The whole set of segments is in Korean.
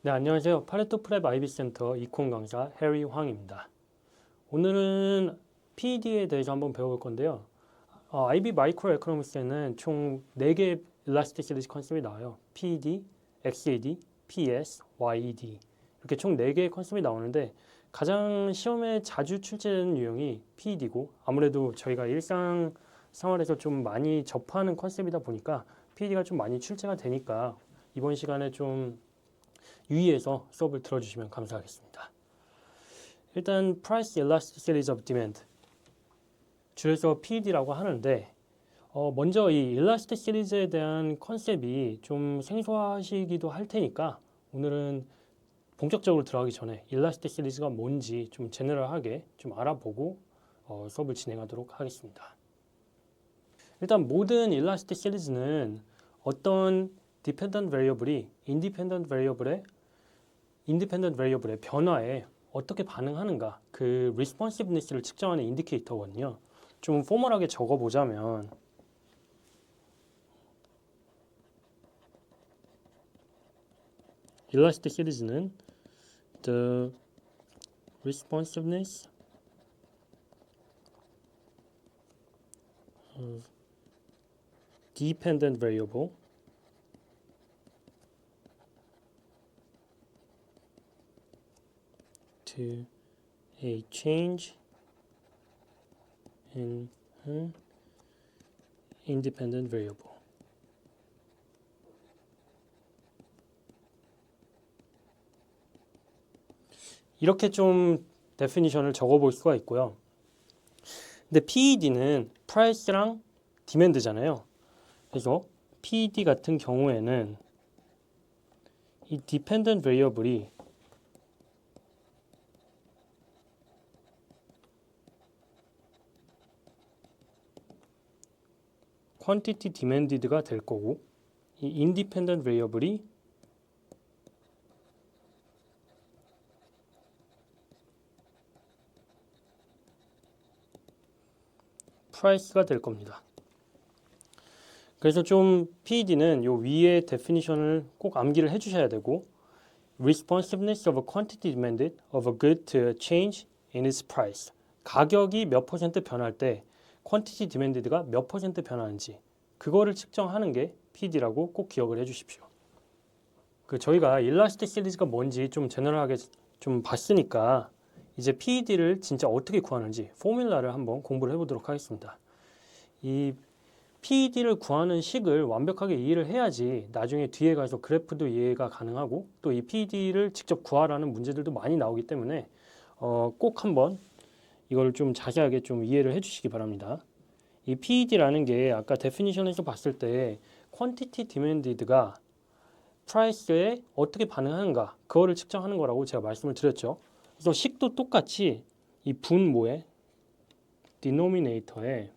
네, 안녕하세요. 파레토 프랩 IB 센터 이콘 강사 해리 황입니다. 오늘은 PED에 대해서 한번 배워볼 건데요. IB 마이크로 에코노미스에는 총 4개의 일라스틱 시리즈 컨셉이 나와요. PED, XED, PS, YED 이렇게 총 4개의 컨셉이 나오는데 가장 시험에 자주 출제되는 유형이 PED고 아무래도 저희가 일상 생활에서 좀 많이 접하는 컨셉이다 보니까 PED가 좀 많이 출제가 되니까 이번 시간에 좀 유의해서 수업을 들어주시면 감사하겠습니다. 일단 Price Elasticity of Demand, 줄여서 PED라고 하는데 먼저 이 일라스틱 시리즈에 대한 컨셉이 좀 생소하시기도 할 테니까 오늘은 본격적으로 들어가기 전에 일라스틱 시리즈가 뭔지 좀 제너럴하게 좀 알아보고 수업을 진행하도록 하겠습니다. 일단 모든 일라스틱 시리즈는 어떤 dependent variable이 independent variable의 변화에 어떻게 반응하는가 그 responsiveness를 측정하는 인디케이터거든요. 좀 포멀하게 적어보자면 일라스틱 시리즈는 the responsiveness of dependent variable to a change in an independent variable. 이렇게 좀 데피니션을 적어볼 수가 있고요. 근데 PED는 price랑 demand잖아요. 그래서 PED 같은 경우에는 이 dependent variable이 quantity demanded가 될 거고 이 independent variable이 price가 될 겁니다. 그래서 좀 PED는 요 위에 데피니션을 꼭 암기를 해주셔야 되고 responsiveness of a quantity demanded of a good to a change in its price. 가격이 몇 퍼센트 변할 때 quantity demanded가 몇 퍼센트 변하는지 그거를 측정하는 게 PED라고 꼭 기억을 해주십시오. 저희가 일라스틱 시리즈가 뭔지 좀 제너럴하게 좀 봤으니까 이제 PED를 진짜 어떻게 구하는지 포뮬라를 한번 공부를 해보도록 하겠습니다. 이 PED를 구하는 식을 완벽하게 이해를 해야지 나중에 뒤에 가서 그래프도 이해가 가능하고 또 이 PED를 직접 구하라는 문제들도 많이 나오기 때문에 꼭 한번 이걸 좀 자세하게 좀 이해를 해주시기 바랍니다. 이 PED라는 게 아까 데피니션에서 봤을 때 quantity demanded가 price에 어떻게 반응하는가 그거를 측정하는 거라고 제가 말씀을 드렸죠. 그래서 식도 똑같이 이 분모의 denominator에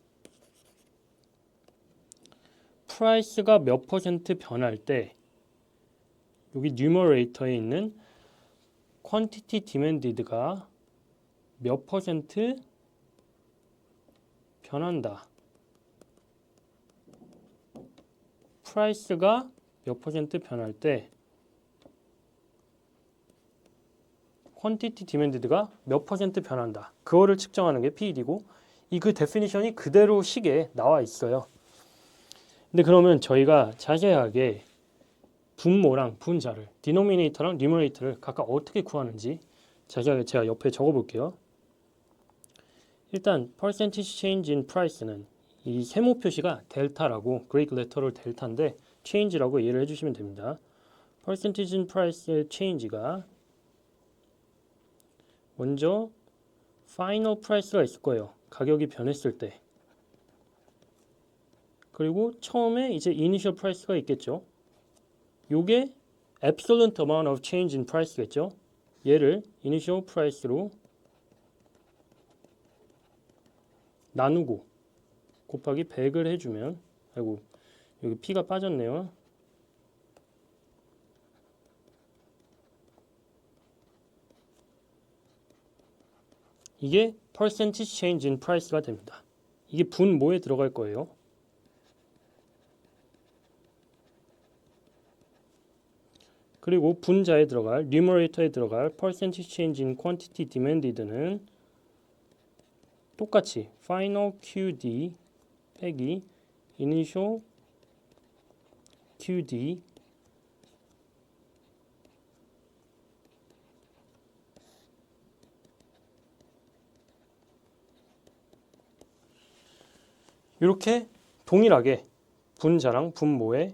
price가 몇 퍼센트 변할 때 여기 numerator에 있는 quantity demanded가 몇 퍼센트 변한다. price가 몇 퍼센트 변할 때 quantity demanded가 몇 퍼센트 변한다. 그거를 측정하는 게 PED고 이 그 데피니션이 그대로 식에 나와 있어요. 근데 그러면 저희가 자세하게 분모랑 분자를 denominator랑 numerator를 각각 어떻게 구하는지 자세하게 제가 옆에 적어볼게요. 일단 percentage change in price는 이 세모 표시가 델타라고 그리크 레터럴 델타인데 change라고 이해를 해주시면 됩니다. percentage in price의 change가 먼저 final price가 있을 거예요. 가격이 변했을 때. 그리고 처음에 이제 initial price가 있겠죠. 요게 absolute amount of change in price겠죠. 얘를 initial price로 나누고 곱하기 100을 해주면 아이고 여기 P가 빠졌네요. 이게 percentage change in price가 됩니다. 이게 분모에 들어갈 거예요. 그리고 분자에 들어갈 numerator에 들어갈 percentage change in quantity demanded는 똑같이 final QD 빼기 initial QD 이렇게 동일하게 분자랑 분모의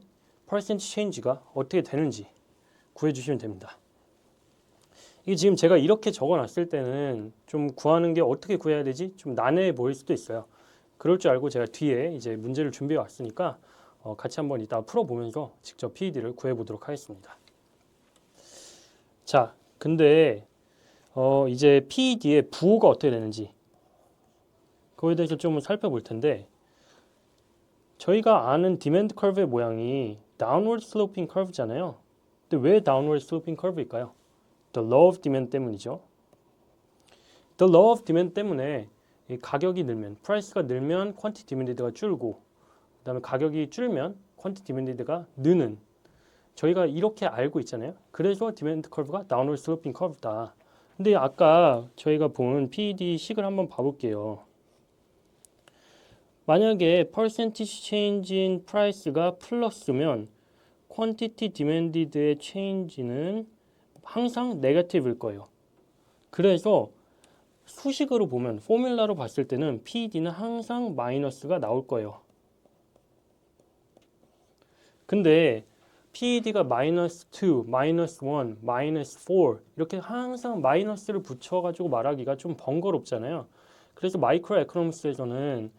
percentage change가 어떻게 되는지 구해주시면 됩니다. 이게 지금 제가 이렇게 적어놨을 때는 좀 구하는 게 어떻게 구해야 되지? 좀 난해해 보일 수도 있어요. 그럴 줄 알고 제가 뒤에 이제 문제를 준비해 왔으니까 같이 한번 이따 풀어보면서 직접 PED를 구해보도록 하겠습니다. 자, 근데 이제 PED의 부호가 어떻게 되는지 그거에 대해서 좀 살펴볼 텐데 저희가 아는 디맨드 커브의 모양이 downward sloping curve잖아요. 근데 왜 downward sloping curve일까요? The law of demand 때문이죠. The law of demand 때문에 이 가격이 늘면, price가 늘면 quantity demanded가 줄고 그 다음에 가격이 줄면 quantity demanded가 느는 저희가 이렇게 알고 있잖아요. 그래서 demand curve가 downward sloping curve다. 근데 아까 저희가 본 PED 식을 한번 봐볼게요. 만약에 percentage change in price가 플러스면 quantity demanded의 change는 항상 네거티브일 거예요. 그래서 수식으로 보면 포뮬라로 봤을 때는 PED는 항상 마이너스가 나올 거예요. 근데 PED가 마이너스 2, 마이너스 1, 마이너스 4 이렇게 항상 마이너스를 붙여가지고 말하기가 좀 번거롭잖아요. 그래서 마이크로 에코노미스에서는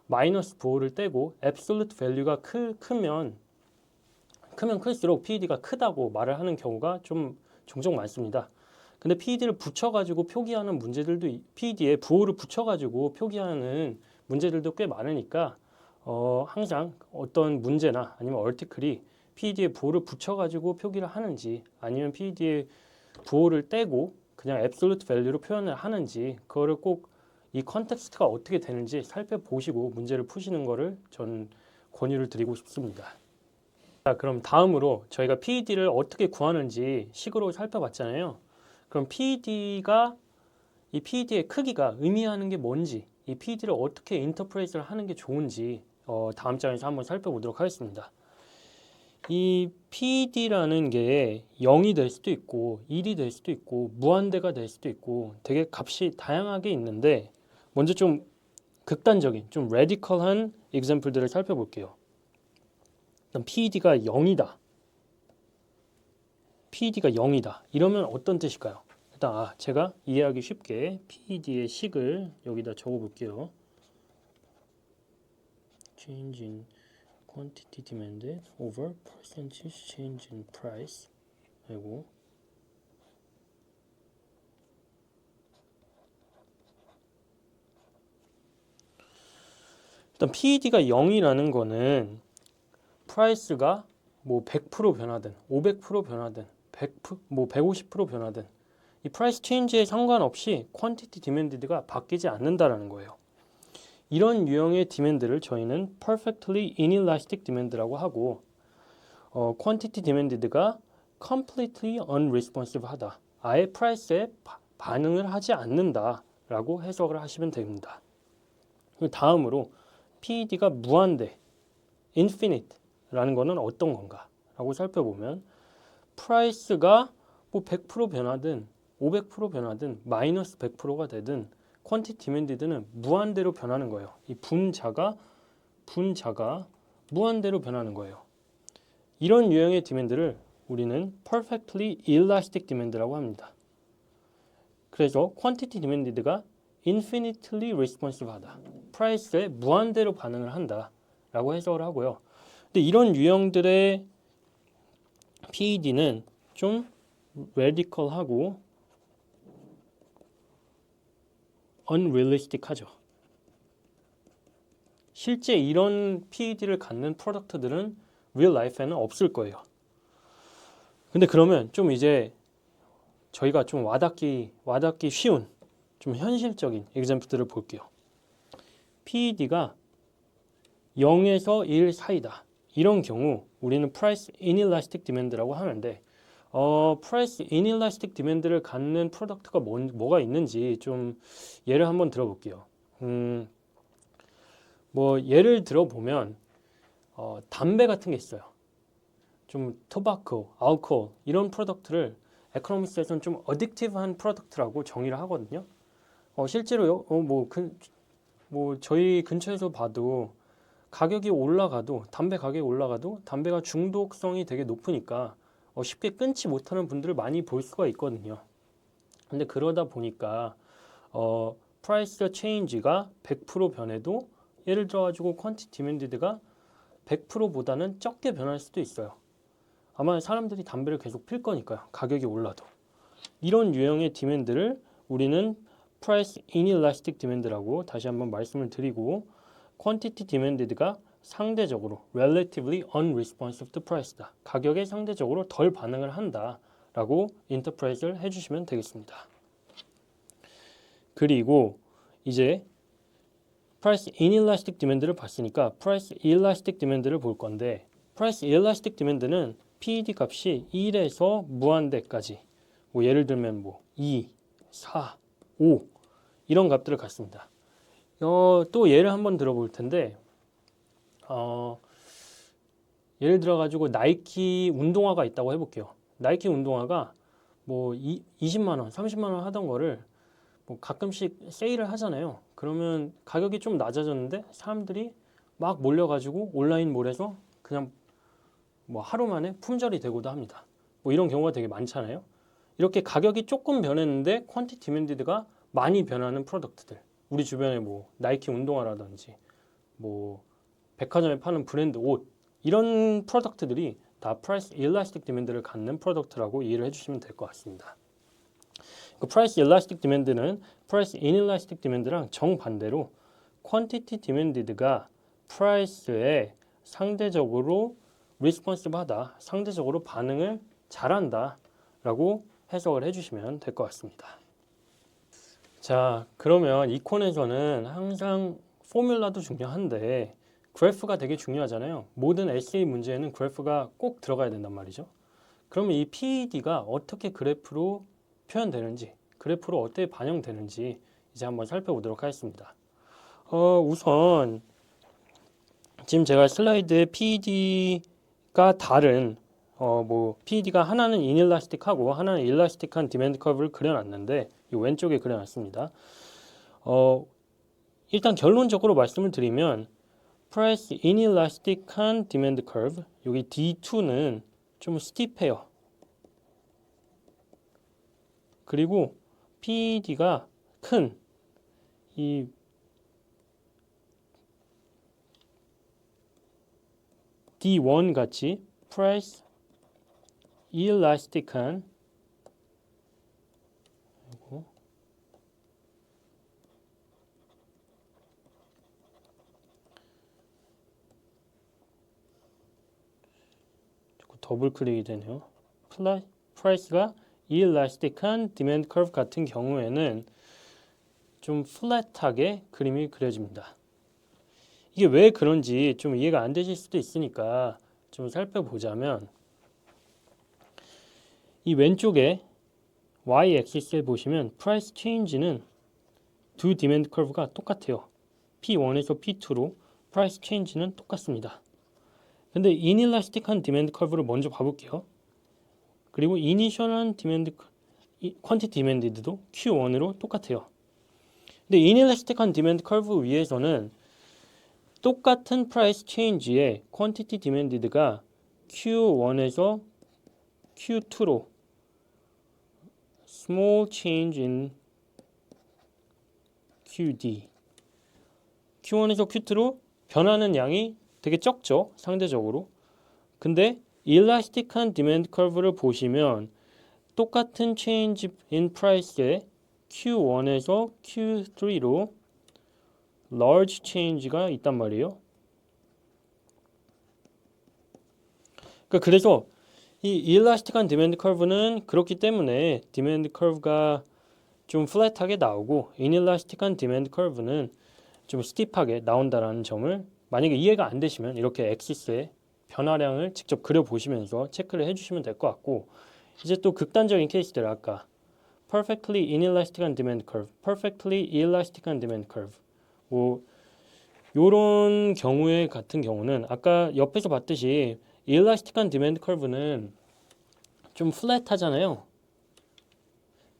마이너스 부호를 떼고 absolute value가 크면 클수록 PED가 크다고 말을 하는 경우가 좀 종종 많습니다. 근데 PED를 붙여가지고 표기하는 문제들도 PED에 부호를 붙여가지고 표기하는 문제들도 꽤 많으니까 항상 어떤 문제나 아니면 얼티클이 PED에 부호를 붙여가지고 표기를 하는지 아니면 PED에 부호를 떼고 그냥 absolute value로 표현을 하는지 그거를 꼭 이 컨텍스트가 어떻게 되는지 살펴보시고 문제를 푸시는 거를 저는 권유를 드리고 싶습니다. 자, 그럼 다음으로 저희가 PED를 어떻게 구하는지 식으로 살펴봤잖아요. 그럼 PED가 이 PED의 크기가 의미하는 게 뭔지, 이 PED를 어떻게 인터프레이스를 하는 게 좋은지 다음 장에서 한번 살펴보도록 하겠습니다. 이 PED라는 게 0이 될 수도 있고 1이 될 수도 있고 무한대가 될 수도 있고 되게 값이 다양하게 있는데 먼저 좀 극단적인, 좀 레디컬한 example들을 살펴볼게요. PED가 0이다. PED가 0이다. 이러면 어떤 뜻일까요? 일단 제가 이해하기 쉽게 PED의 식을 여기다 적어 볼게요. Change in quantity demanded over percentage change in price. 아이고. 일단 PED가 0이라는 거는 프라이스가 뭐 100% 변하든 500% 변하든 100%, 뭐 150% 변하든 이 프라이스 체인지에 상관없이 퀀티티 디맨드가 바뀌지 않는다라는 거예요. 이런 유형의 디맨드를 저희는 perfectly inelastic demand라고 하고 퀀티티 디맨드가 completely unresponsive 하다. 아예 프라이스에 반응을 하지 않는다라고 해석을 하시면 됩니다. 다음으로 PED가 무한대, infinite 라는 거는 어떤 건가? 라고 살펴보면 프라이스가 뭐 100% 변하든 500% 변하든 마이너스 100%가 되든 퀀티티 디맨디드는 무한대로 변하는 거예요. 이 분자가 무한대로 변하는 거예요. 이런 유형의 디맨드를 우리는 perfectly elastic demand라고 합니다. 그래서 퀀티티 디맨디드가 infinitely responsive 하다. 프라이스에 무한대로 반응을 한다 라고 해석을 하고요. 근데 이런 유형들의 PED는 좀 radical하고 unrealistic하죠. 실제 이런 PED를 갖는 프로덕트들은 real life에는 없을 거예요. 근데 그러면 좀 이제 저희가 좀 와닿기 쉬운 좀 현실적인 example들을 볼게요. PED가 0에서 1 사이다. 이런 경우 우리는 price inelastic demand라고 하는데 price inelastic demand를 갖는 프로덕트가 뭐가 있는지 좀 예를 한번 들어볼게요. 뭐 예를 들어보면 담배 같은 게 있어요. 좀 토바코, 알코올 이런 프로덕트를 에코노미스에서는 좀 어딕티브한 프로덕트라고 정의를 하거든요. 실제로요, 뭐 저희 근처에서 봐도 가격이 올라가도 담배 가격이 올라가도 담배가 중독성이 되게 높으니까 쉽게 끊지 못하는 분들을 많이 볼 수가 있거든요. 근데 그러다 보니까 프라이스 체인지가 100% 변해도 예를 들어 가지고 퀀티티 디맨드가 100%보다는 적게 변할 수도 있어요. 아마 사람들이 담배를 계속 필 거니까요. 가격이 올라도. 이런 유형의 디맨드를 우리는 price inelastic demand라고 다시 한번 말씀을 드리고 quantity demand가 상대적으로 relatively unresponsive to price다. 가격에 상대적으로 덜 반응을 한다라고 인터프레이즈를 해주시면 되겠습니다. 그리고 이제 price inelastic demand를 봤으니까 price elastic demand를 볼 건데 price elastic demand는 PED 값이 1에서 무한대까지 뭐 예를 들면 뭐 2, 4, 5 이런 값들을 갖습니다. 또 예를 한번 들어볼 텐데 예를 들어 가지고 나이키 운동화가 있다고 해볼게요. 나이키 운동화가 뭐 20만 원, 30만 원 하던 거를 뭐 가끔씩 세일을 하잖아요. 그러면 가격이 좀 낮아졌는데 사람들이 막 몰려가지고 온라인몰에서 그냥 뭐 하루 만에 품절이 되고도 합니다. 뭐 이런 경우가 되게 많잖아요. 이렇게 가격이 조금 변했는데 퀀티티 디맨드가 많이 변하는 프로덕트들, 우리 주변에 뭐 나이키 운동화라든지 뭐 백화점에 파는 브랜드 옷 이런 프로덕트들이 다 프라이스 일라스틱 디맨드를 갖는 프로덕트라고 이해를 해주시면 될 것 같습니다. 그 프라이스 일라스틱 디맨드는 프라이스 인일라스틱 디맨드랑 정반대로 퀀티티 디맨드가 프라이스에 상대적으로 리스폰시브하다, 상대적으로 반응을 잘한다 라고 해석을 해주시면 될 것 같습니다. 자, 그러면 이콘에서는 항상 포뮬라도 중요한데 그래프가 되게 중요하잖아요. 모든 에세이 문제에는 그래프가 꼭 들어가야 된단 말이죠. 그러면 이 PED가 어떻게 그래프로 표현되는지, 그래프로 어떻게 반영되는지 이제 한번 살펴보도록 하겠습니다. 우선 지금 제가 슬라이드에 PED가 다른 뭐 PED가 하나는 이닐라스틱하고 하나는 일라스틱한 디맨드 커브를 그려놨는데 이 왼쪽에 그려놨습니다. 일단 결론적으로 말씀을 드리면 프라이스 이닐라스틱한 디맨드 커브 여기 D2는 좀 스티프해요. 그리고 PED가 큰 이 D1 같이 프라이스 이일라스틱한 더블 클릭이 되네요. 프라이스가 이일라스틱한 디맨드 커브 같은 경우에는 좀 플랫하게 그림이 그려집니다. 이게 왜 그런지 좀 이해가 안 되실 수도 있으니까 좀 살펴보자면 이 왼쪽에 y-axis에 보시면 price change는 두 디맨드 커브가 똑같아요. P1에서 P2로 price change는 똑같습니다. 근데 inelastic한 디맨드 커브를 먼저 봐볼게요. 그리고 이니셜한 디맨드 퀀티티 디맨드도 Q1으로 똑같아요. 근데 inelastic한 디맨드 커브 위에서는 똑같은 price change의 퀀티티 디맨드가 Q1에서 Q2로 small change in QD Q1에서 Q2로 변하는 양이 되게 적죠. 상대적으로. 근데 일라스틱한 디맨드 커브를 보시면 똑같은 change in price에 Q1에서 Q3로 large change가 있단 말이에요. 그래서 이 일라스틱한 디맨드 커브는 그렇기 때문에 디맨드 커브가 좀 플랫하게 나오고 인일라스틱한 디맨드 커브는 좀 스티프하게 나온다는 점을 만약에 이해가 안 되시면 이렇게 엑시스의 변화량을 직접 그려보시면서 체크를 해주시면 될 것 같고 이제 또 극단적인 케이스들 아까 perfectly inelastic demand curve, perfectly elastic demand curve. 뭐 요런 경우에 같은 경우는 아까 옆에서 봤듯이 elastic demand curve는 좀 플랫하잖아요.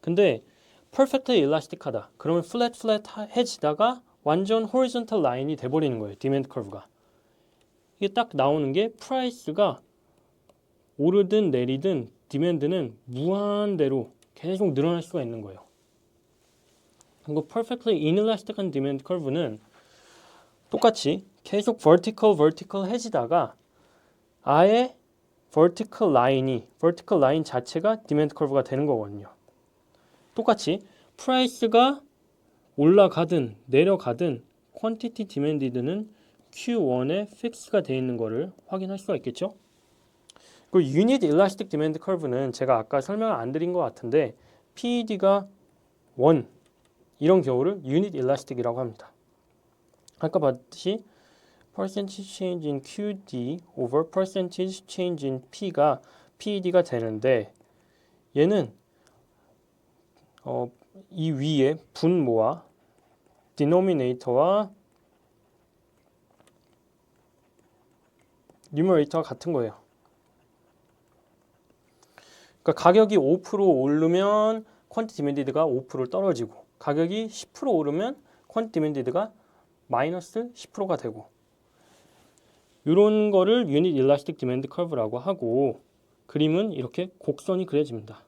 근데 perfectly elastic하다. 그러면 플랫해지다가 완전 horizontal 라인이 돼버리는 거예요. demand curve가. 이게 딱 나오는 게 프라이스가 오르든 내리든 디맨드는 무한대로 계속 늘어날 수가 있는 거예요. 그리고 perfectly inelastic demand curve는 똑같이 계속 vertical 해지다가 아예 vertical 라인 자체가 demand curve가 되는 거거든요. 똑같이 프라이스가 올라가든 내려가든 quantity demanded는 Q1에 픽스가 되어 있는 거를 확인할 수가 있겠죠. 그 unit elastic demand curve는 제가 아까 설명을 안 드린 것 같은데 PED가 1 이런 경우를 unit elastic이라고 합니다. 아까 봤듯이 percentage change in QD over percentage change in P가 PED가 되는데 얘는 이 위에 분모와 denominator와 numerator가 같은 거예요. 그러니까 가격이 5% 오르면 quantity demanded가 5% 떨어지고 가격이 10% 오르면 quantity demanded가 마이너스 10%가 되고 이런 거를 unit elastic demand curve라고 하고 그림은 이렇게 곡선이 그려집니다.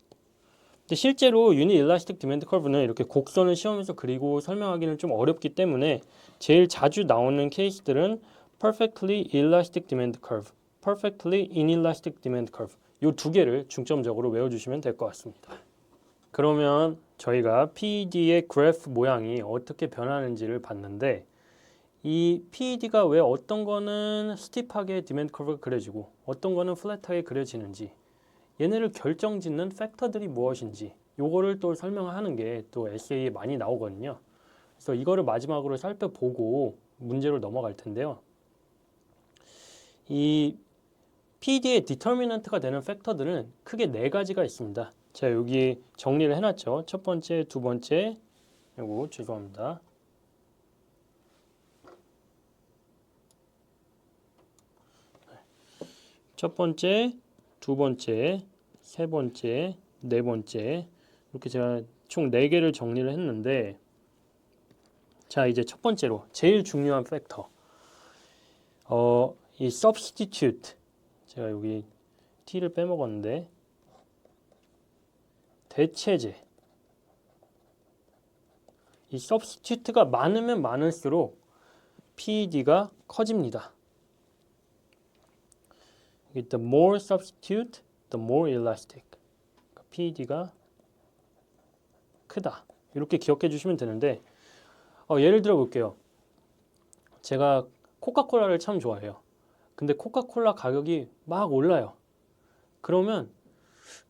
근데 실제로 unit elastic demand curve는 이렇게 곡선을 시험에서 그리고 설명하기는 좀 어렵기 때문에 제일 자주 나오는 케이스들은 perfectly elastic demand curve, perfectly inelastic demand curve 이 두 개를 중점적으로 외워주시면 될 것 같습니다. 그러면 저희가 PED의 그래프 모양이 어떻게 변하는지를 봤는데 이 PED가 왜 어떤 거는 스티프하게 디맨드 커브가 그려지고 어떤 거는 플랫하게 그려지는지 얘네를 결정짓는 팩터들이 무엇인지 요거를 또 설명하는 게 또 에세이에 많이 나오거든요. 그래서 이거를 마지막으로 살펴보고 문제로 넘어갈 텐데요. 이 PED의 디터미넌트가 되는 팩터들은 크게 네 가지가 있습니다. 제가 여기 정리를 해놨죠. 첫 번째, 두 번째, 요거 죄송합니다. 첫 번째, 두 번째, 세 번째, 네 번째 이렇게 제가 총 4개를 정리를 했는데 자 이제 첫 번째로 제일 중요한 팩터 이 substitute 제가 여기 t를 빼먹었는데 대체제 이 substitute가 많으면 많을수록 PED가 커집니다. The more substitute, the more elastic. PED가 크다. 이렇게 기억해 주시면 되는데 예를 들어 볼게요. 제가 코카콜라를 참 좋아해요. 근데 코카콜라 가격이 막 올라요. 그러면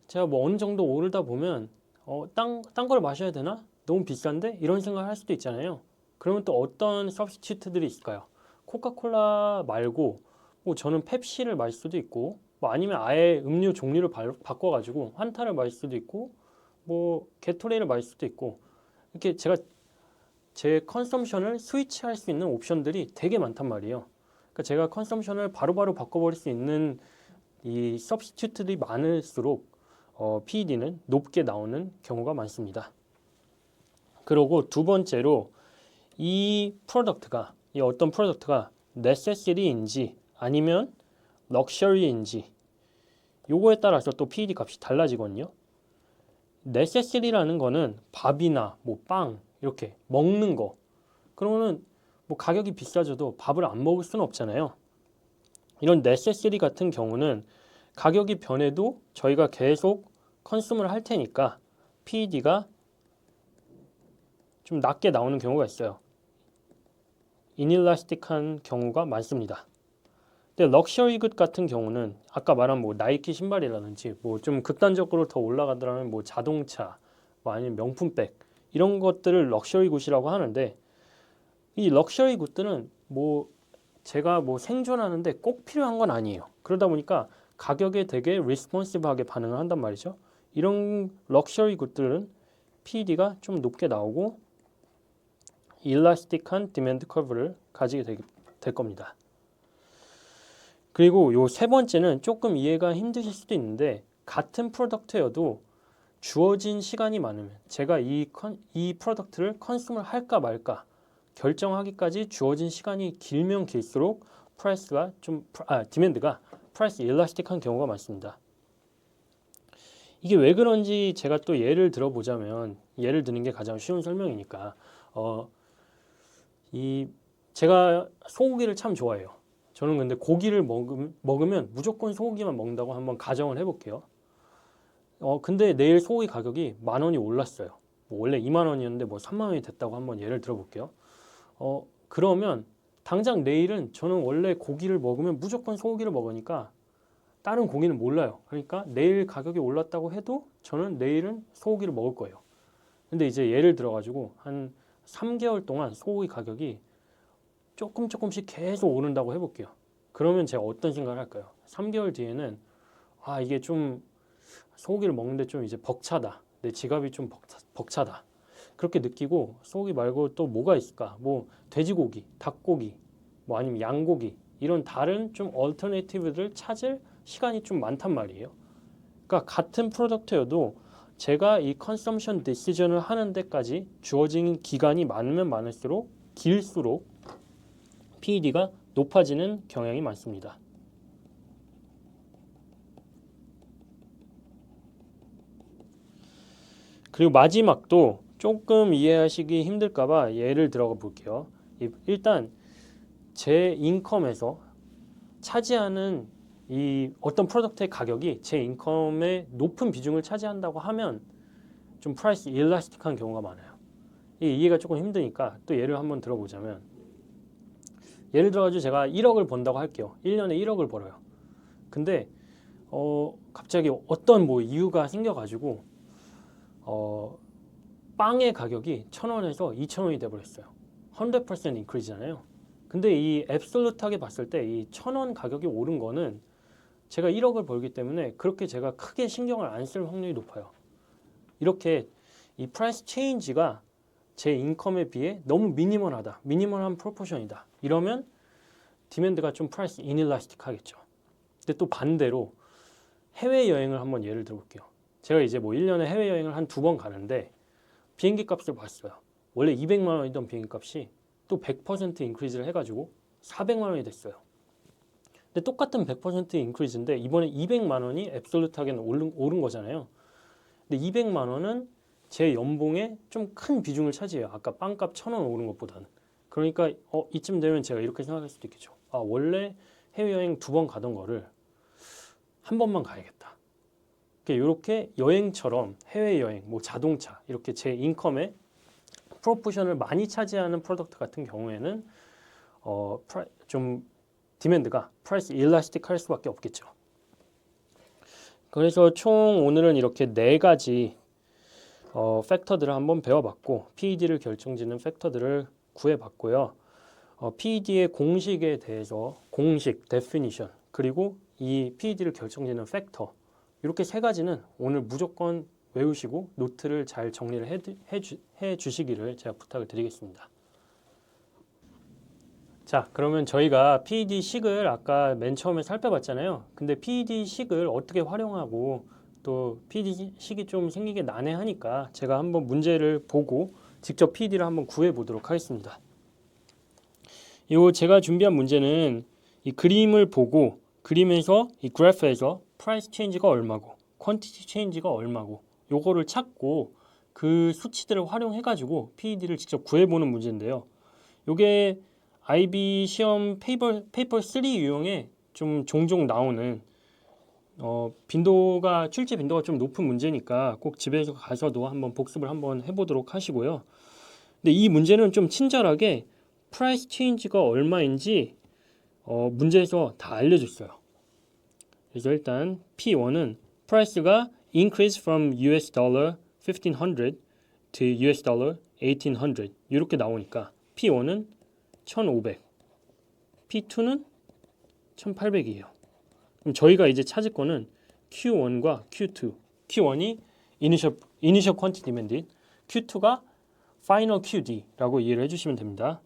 제가 뭐 어느 정도 오르다 보면 딴 걸 마셔야 되나? 너무 비싼데? 이런 생각을 할 수도 있잖아요. 그러면 또 어떤 서브스티튜트들이 있을까요? 코카콜라 말고 뭐 저는 펩시를 마실 수도 있고 뭐 아니면 아예 음료 종류를 바꿔가지고 환타를 마실 수도 있고 뭐 게토레이를 마실 수도 있고 이렇게 제가 제 컨섬션을 스위치할 수 있는 옵션들이 되게 많단 말이에요. 그러니까 제가 컨섬션을 바로바로 바꿔버릴 수 있는 이 서브스티튜트들이 많을수록 PED는 높게 나오는 경우가 많습니다. 그리고 두 번째로 이 어떤 프로덕트가 necessity인지 아니면 럭셔리인지 요거에 따라서 또 PED 값이 달라지거든요. necessity라는 거는 밥이나 뭐 빵 이렇게 먹는 거 그러면은 뭐 가격이 비싸져도 밥을 안 먹을 수는 없잖아요. 이런 necessity 같은 경우는 가격이 변해도 저희가 계속 컨숨을 할 테니까 PED가 좀 낮게 나오는 경우가 있어요. 이닐라스틱한 경우가 많습니다. 근데 럭셔리 굿 같은 경우는 아까 말한 뭐 나이키 신발이라든지 뭐 좀 극단적으로 더 올라가더라면 뭐 자동차 뭐 아니면 명품백 이런 것들을 럭셔리 굿이라고 하는데 이 럭셔리 굿들은 뭐 제가 뭐 생존하는데 꼭 필요한 건 아니에요. 그러다 보니까 가격에 되게 리스폰시브하게 반응을 한단 말이죠. 이런 럭셔리 굿들은 PED가 좀 높게 나오고 일라스틱한 디맨드 커브를 가지게 될 겁니다. 그리고 요 세 번째는 조금 이해가 힘드실 수도 있는데 같은 프로덕트여도 주어진 시간이 많으면 제가 이 프로덕트를 컨슘을 할까 말까 결정하기까지 주어진 시간이 길면 길수록 디맨드가 프라이스 일라스틱한 경우가 많습니다. 이게 왜 그런지 제가 또 예를 들어보자면 예를 드는 게 가장 쉬운 설명이니까 제가 소고기를 참 좋아해요. 저는 근데 고기를 먹으면 무조건 소고기만 먹는다고 한번 가정을 해볼게요. 근데 내일 소고기 가격이 10,000원이 올랐어요. 뭐 원래 20,000원이었는데 뭐 30,000원이 됐다고 한번 예를 들어볼게요. 그러면 당장 내일은 저는 원래 고기를 먹으면 무조건 소고기를 먹으니까 다른 고기는 몰라요. 그러니까 내일 가격이 올랐다고 해도 저는 내일은 소고기를 먹을 거예요. 근데 이제 예를 들어가지고 한 3개월 동안 소고기 가격이 조금씩 계속 오른다고 해볼게요. 그러면 제가 어떤 생각을 할까요? 3개월 뒤에는 이게 좀 소고기를 먹는데 좀 이제 벅차다. 내 지갑이 좀 벅차다. 그렇게 느끼고 소고기 말고 또 뭐가 있을까? 뭐 돼지고기, 닭고기, 뭐 아니면 양고기 이런 다른 좀 얼터네이티브를 찾을 시간이 좀 많단 말이에요. 그러니까 같은 프로덕트여도 제가 이 컨섬션 디시전을 하는 데까지 주어진 기간이 많으면 많을수록 길수록 PED가 높아지는 경향이 많습니다. 그리고 마지막도 조금 이해하시기 힘들까봐 예를 들어가 볼게요. 일단 제 인컴에서 차지하는 이 어떤 프로덕트의 가격이 제 인컴의 높은 비중을 차지한다고 하면 좀 프라이스 일라스틱한 경우가 많아요. 이 이해가 조금 힘드니까 또 예를 한번 들어보자면 예를 들어가지고 제가 1억을 번다고 할게요. 1년에 1억을 벌어요. 근데 갑자기 어떤 뭐 이유가 생겨가지고 빵의 가격이 1,000원에서 2,000원이 돼버렸어요. 100% 인크리즈잖아요. 근데 이 앱솔루트하게 봤을 때 이 1,000원 가격이 오른 거는 제가 1억을 벌기 때문에 그렇게 제가 크게 신경을 안 쓸 확률이 높아요. 이렇게 이 프라이스 체인지가 제 인컴에 비해 너무 미니멀한 프로포션이다. 이러면 디맨드가 좀 프라이스 인일라스틱 하겠죠. 근데 또 반대로 해외여행을 한번 예를 들어볼게요. 제가 이제 뭐 1년에 해외여행을 한 2번 가는데 비행기 값을 봤어요. 원래 200만 원이던 비행기 값이 또 100% 인크리즈를 해가지고 400만 원이 됐어요. 근데 똑같은 100% 인크리즈인데 이번에 200만 원이 앱솔루트하게는 오른 거잖아요. 근데 200만 원은 제 연봉에 좀 큰 비중을 차지해요. 아까 빵값 1,000원 오른 것보다는. 그러니까 이쯤 되면 제가 이렇게 생각할 수도 있겠죠. 원래 해외여행 2번 가던 거를 한 번만 가야겠다. 이렇게 여행처럼 해외여행, 뭐 자동차 이렇게 제 인컴의 프로포션을 많이 차지하는 프로덕트 같은 경우에는 좀 디맨드가 프라이스 일라스틱 할 수밖에 없겠죠. 그래서 총 오늘은 이렇게 4가지 팩터들을 한번 배워봤고 PED를 결정짓는 팩터들을 구해봤고요. PED의 공식에 대해서 공식, definition 그리고 이 PED를 결정짓는 팩터 이렇게 3가지는 오늘 무조건 외우시고 노트를 잘 정리를 해주시기를 제가 부탁을 드리겠습니다. 자, 그러면 저희가 PED식을 아까 맨 처음에 살펴봤잖아요. 근데 PED식을 어떻게 활용하고 또 PED식이 좀 생기게 난해하니까 제가 한번 문제를 보고 직접 PED를 한번 구해 보도록 하겠습니다. 제가 준비한 문제는 이 그림을 보고 그림에서 이 그래프에서 프라이스 체인지가 얼마고 퀀티티 체인지가 얼마고 요거를 찾고 그 수치들을 활용해 가지고 PED를 직접 구해보는 문제인데요. 요게 IB 시험 페이퍼 3 유형에 좀 종종 나오는 출제 빈도가 좀 높은 문제니까 꼭 집에서 가서도 한번 복습을 한번 해보도록 하시고요. 근데 이 문제는 좀 친절하게 프라이스 체인지가 얼마인지 문제에서 다 알려줬어요. 그래서 일단 P1은 프라이스가 increase from US dollar 1500 to US dollar 1800 이렇게 나오니까 P1은 1500, P2는 1800이에요. 그럼 저희가 이제 찾을 거는 Q1과 Q2 Q1이 initial quantity demanded, Q2가 final QD라고 이해를 해주시면 됩니다.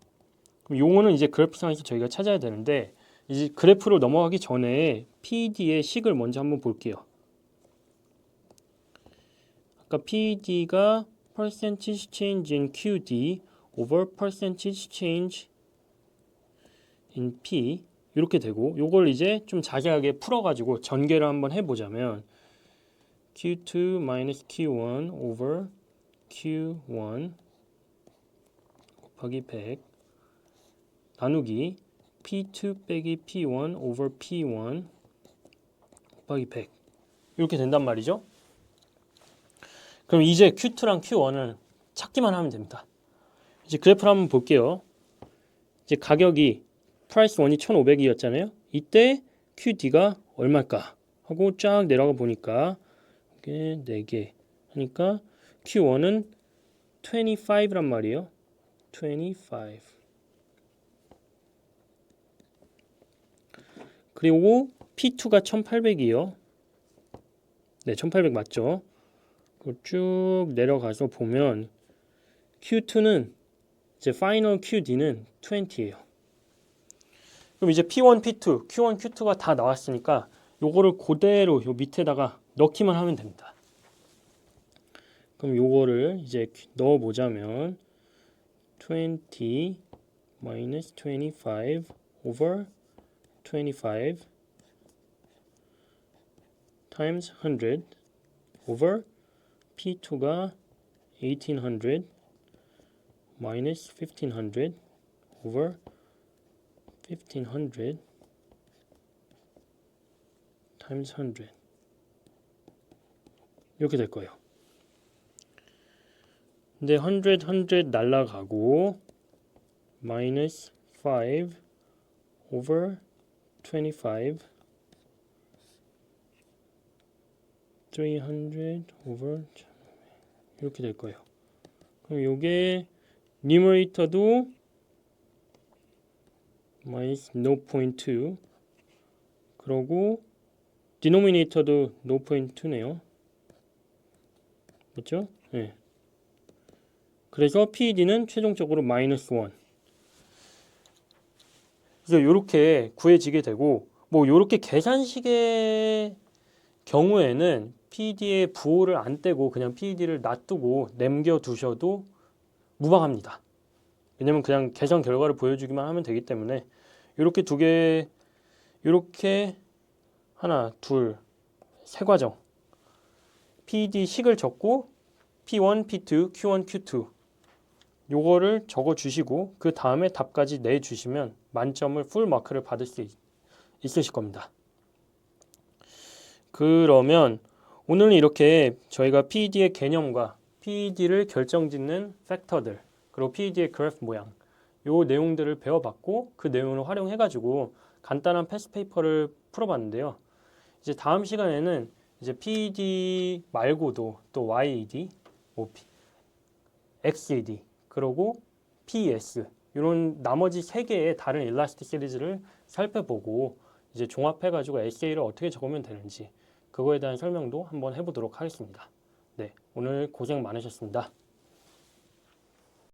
그럼 용어는 이제 그래프상에서 저희가 찾아야 되는데 이제 그래프로 넘어가기 전에 PD의 식을 먼저 한번 볼게요. 아까 PD가 percentage change in QD over percentage change in P 이렇게 되고 요걸 이제 좀 자세하게 풀어가지고 전개를 한번 해보자면 Q2 minus Q1 over Q1 곱하기 100 나누기 P2 빼기 P1 over P1 곱하기 100 이렇게 된단 말이죠. 그럼 이제 Q2랑 Q1을 찾기만 하면 됩니다. 이제 그래프를 한번 볼게요. 이제 가격이 price 1이 1,500이었잖아요. 이때 QD가 얼마일까 하고 쫙 내려가 보니까 이게 4개 하니까 Q1은 25란 말이에요. 25. 그리고 P2가 1800이요. 네, 1800 맞죠? 쭉 내려가서 보면 Q2는 이제 final QD는 20예요. 그럼 이제 P1, P2, Q1, Q2가 다 나왔으니까 요거를 그대로 요 밑에다가 넣기만 하면 됩니다. 그럼 요거를 이제 넣어 보자면 20 minus 25 over 25 times 100 over P2가 1800 minus 1500 over 1500 times 100 이렇게 될 거예요. 근데 100 날라가고 minus 5 over 25 300 over 이렇게 될 거예요. 그럼 요게 numerator도 minus 0.2 그러고 denominator도 0.2네요. 맞죠? 네. 그래서 PED는 최종적으로 마이너스 1. 그래서 이렇게 구해지게 되고 뭐 이렇게 계산식의 경우에는 PED의 부호를 안 떼고 그냥 PED를 놔두고 남겨두셔도 무방합니다. 왜냐면 그냥 계산 결과를 보여주기만 하면 되기 때문에 이렇게 두 개, 이렇게 하나, 둘, 세 과정 PED 식을 적고 P1, P2, Q1, Q2 요거를 적어 주시고 그 다음에 답까지 내주시면 만점을 풀 마크를 받을 수 있으실 겁니다. 그러면 오늘은 이렇게 저희가 PED의 개념과 PED를 결정짓는 팩터들 그리고 PED의 그래프 모양 요 내용들을 배워봤고 그 내용을 활용해가지고 간단한 패스 페이퍼를 풀어봤는데요. 이제 다음 시간에는 이제 PED 말고도 또 YED, XED 그리고 PES 이런 나머지 세 개의 다른 일라스틱 시리즈를 살펴보고 이제 종합해가지고 에세이를 어떻게 적으면 되는지 그거에 대한 설명도 한번 해보도록 하겠습니다. 네, 오늘 고생 많으셨습니다.